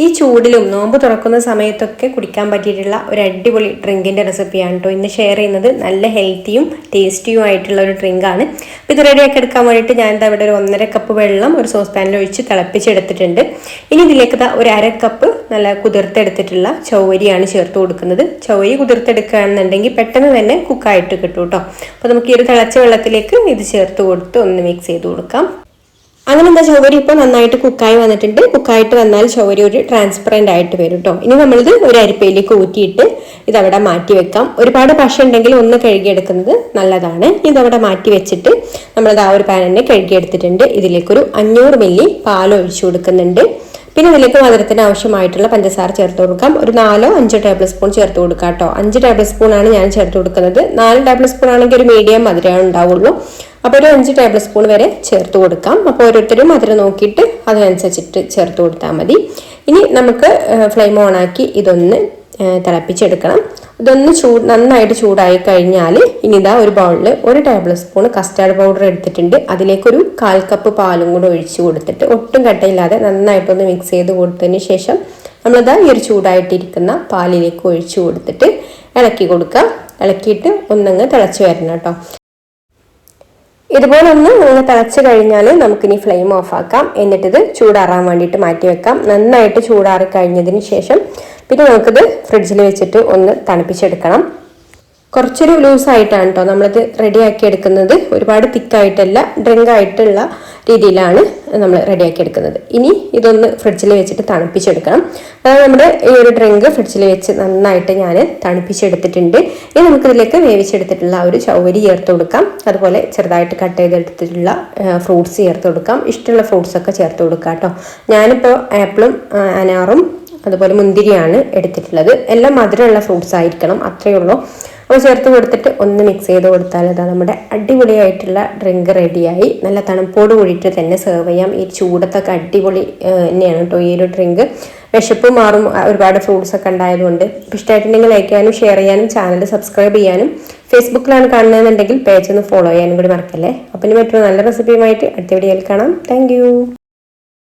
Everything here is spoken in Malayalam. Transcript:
ഈ ചൂടിലും നോമ്പ് തുറക്കുന്ന സമയത്തൊക്കെ കുടിക്കാൻ പറ്റിയിട്ടുള്ള ഒരു അടിപൊളി ഡ്രിങ്കിൻ്റെ റെസിപ്പിയാണ് കേട്ടോ ഇന്ന് ഷെയർ ചെയ്യുന്നത്. നല്ല ഹെൽത്തിയും ടേസ്റ്റിയും ആയിട്ടുള്ള ഒരു ഡ്രിങ്കാണ്. അപ്പോൾ ഇത് റെഡിയാക്കി എടുക്കാൻ വേണ്ടിയിട്ട് ഞാൻ ഇവിടെ ഒരു 1.5 കപ്പ് വെള്ളം ഒരു സോസ് പാനിൽ ഒഴിച്ച് തിളപ്പിച്ചെടുത്തിട്ടുണ്ട്. ഇനി ഇതിലേക്ക് ഒരു 1/2 കപ്പ് നല്ല കുതിർത്തെടുത്തിട്ടുള്ള ചൗവരിയാണ് ചേർത്ത് കൊടുക്കുന്നത്. ചൗവരി കുതിർത്തെടുക്കുകയാണെന്നുണ്ടെങ്കിൽ പെട്ടെന്ന് തന്നെ കുക്കായിട്ട് കിട്ടും കേട്ടോ. അപ്പോൾ നമുക്ക് ഈ ഒരു തിളച്ച വെള്ളത്തിലേക്ക് ഇത് ചേർത്ത് കൊടുത്ത് ഒന്ന് മിക്സ് ചെയ്ത് കൊടുക്കാം. അങ്ങനെ എന്താ ചൗവരി ഇപ്പോൾ നന്നായിട്ട് കുക്കായി വന്നിട്ടുണ്ട്. കുക്കായിട്ട് വന്നാൽ ചൗവരി ഒരു ട്രാൻസ്പെറൻ്റ് ആയിട്ട് വരും കേട്ടോ. ഇനി നമ്മളിത് ഒരു അരിപ്പയിലേക്ക് ഊറ്റിയിട്ട് ഇതവിടെ മാറ്റി വെക്കാം. ഒരുപാട് പശ ഉണ്ടെങ്കിൽ ഒന്ന് കഴുകിയെടുക്കുന്നത് നല്ലതാണ്. ഇതവിടെ മാറ്റി വെച്ചിട്ട് നമ്മളത് ആ ഒരു പാൻ തന്നെ കഴുകിയെടുത്തിട്ടുണ്ട്. ഇതിലേക്കൊരു 500 മില്ലി പാൽ ഒഴിച്ചു കൊടുക്കുന്നുണ്ട്. പിന്നെ ഇതിലേക്ക് മധുരത്തിന് ആവശ്യമായിട്ടുള്ള പഞ്ചസാര ചേർത്ത് കൊടുക്കാം. ഒരു 4-5 ടേബിൾ സ്പൂൺ ചേർത്ത് കൊടുക്കാം കേട്ടോ. 5 ടേബിൾ സ്പൂൺ ആണ് ഞാൻ ചേർത്ത് കൊടുക്കുന്നത്. 4 ടേബിൾ സ്പൂൺ ആണെങ്കിൽ ഒരു മീഡിയം മധുരം ഉണ്ടാവുള്ളൂ. അപ്പോൾ ഒരു 5 ടേബിൾ സ്പൂൺ വരെ ചേർത്ത് കൊടുക്കാം. അപ്പോൾ ഓരോരുത്തരും മധുരം നോക്കിയിട്ട് അതിനനുസരിച്ചിട്ട് ചേർത്ത് കൊടുത്താൽ മതി. ഇനി നമുക്ക് ഫ്ലെയിം ഓൺ ആക്കി ഇതൊന്ന് തിളപ്പിച്ചെടുക്കണം. ഇതൊന്ന് നന്നായിട്ട് ചൂടായി കഴിഞ്ഞാൽ ഇനി ഇതാ ഒരു ബൗളിൽ 1 ടേബിൾ സ്പൂൺ കസ്റ്റാർഡ് പൗഡർ എടുത്തിട്ടുണ്ട്. അതിലേക്കൊരു 1/4 കപ്പ് പാലും കൂടെ ഒഴിച്ച് കൊടുത്തിട്ട് ഒട്ടും കട്ടയില്ലാതെ നന്നായിട്ടൊന്ന് മിക്സ് ചെയ്ത് കൊടുത്തതിന് ശേഷം നമ്മളിതാ ഈ ഒരു ചൂടായിട്ടിരിക്കുന്ന പാലിലേക്ക് ഒഴിച്ചു കൊടുത്തിട്ട് ഇളക്കി കൊടുക്കുക. ഇളക്കിയിട്ട് ഒന്നങ്ങ് തിളച്ച് വരണം കേട്ടോ. ഇതുപോലെ ഒന്ന് തിളച്ച് കഴിഞ്ഞാൽ നമുക്കിനി ഫ്ലെയിം ഓഫ് ആക്കാം. എന്നിട്ടിത് ചൂടാറാൻ വേണ്ടിയിട്ട് മാറ്റി വെക്കാം. നന്നായിട്ട് ചൂടാറി കഴിഞ്ഞതിന് ശേഷം പിന്നെ നമുക്കിത് ഫ്രിഡ്ജിൽ വെച്ചിട്ട് ഒന്ന് തണുപ്പിച്ചെടുക്കണം. കുറച്ചൊരു ലൂസായിട്ടാണ് കേട്ടോ നമ്മളിത് റെഡിയാക്കി എടുക്കുന്നത്. ഒരുപാട് തിക്കായിട്ടല്ല, ഡ്രിങ്ക് ആയിട്ടുള്ള രീതിയിലാണ് നമ്മൾ റെഡിയാക്കി എടുക്കുന്നത്. ഇനി ഇതൊന്ന് ഫ്രിഡ്ജിൽ വെച്ചിട്ട് തണുപ്പിച്ചെടുക്കണം. അതായത് നമ്മുടെ ഈ ഒരു ഡ്രിങ്ക് ഫ്രിഡ്ജിൽ വെച്ച് നന്നായിട്ട് ഞാൻ തണുപ്പിച്ചെടുത്തിട്ടുണ്ട്. ഇനി നമുക്കിതിലേക്ക് വേവിച്ചെടുത്തിട്ടുള്ള ഒരു ചൗവരി ചേർത്ത് കൊടുക്കാം. അതുപോലെ ചെറുതായിട്ട് കട്ട് ചെയ്തെടുത്തിട്ടുള്ള ഫ്രൂട്ട്സ് ചേർത്ത് കൊടുക്കാം. ഇഷ്ടമുള്ള ഫ്രൂട്ട്സൊക്കെ ചേർത്ത് കൊടുക്കാം കേട്ടോ. ഞാനിപ്പോൾ ആപ്പിളും അനാറും അതുപോലെ മുന്തിരിയാണ് എടുത്തിട്ടുള്ളത്. എല്ലാം മധുരമുള്ള ഫ്രൂട്ട്സ് ആയിരിക്കണം, അത്രയേ ഉള്ളൂ. അപ്പോൾ ചേർത്ത് കൊടുത്തിട്ട് ഒന്ന് മിക്സ് ചെയ്ത് കൊടുത്താൽ അതാ നമ്മുടെ അടിപൊളിയായിട്ടുള്ള ഡ്രിങ്ക് റെഡിയായി. നല്ല തണുപ്പോട് കൂടിയിട്ട് തന്നെ സെർവ് ചെയ്യാം. ഈ ചൂടത്തൊക്കെ അടിപൊളി തന്നെയാണ് കേട്ടോ ഈ ഒരു ഡ്രിങ്ക്. വിശപ്പ് മാറും ഒരുപാട് ഫ്രൂട്ട്സ് ഒക്കെ ഉണ്ടായതുകൊണ്ട്. ഇഷ്ടമായിട്ടുണ്ടെങ്കിൽ ലൈക്ക് ചെയ്യാനും ഷെയർ ചെയ്യാനും ചാനൽ സബ്സ്ക്രൈബ് ചെയ്യാനും ഫേസ്ബുക്കിലാണ് കാണുന്നതെന്നുണ്ടെങ്കിൽ പേജ് ഒന്ന് ഫോളോ ചെയ്യാനും കൂടി മറക്കല്ലേ. അപ്പം ഇനി മറ്റൊരു നല്ല റെസിപ്പിയുമായിട്ട് അടുത്ത വീഡിയോയിൽ കാണാം. താങ്ക്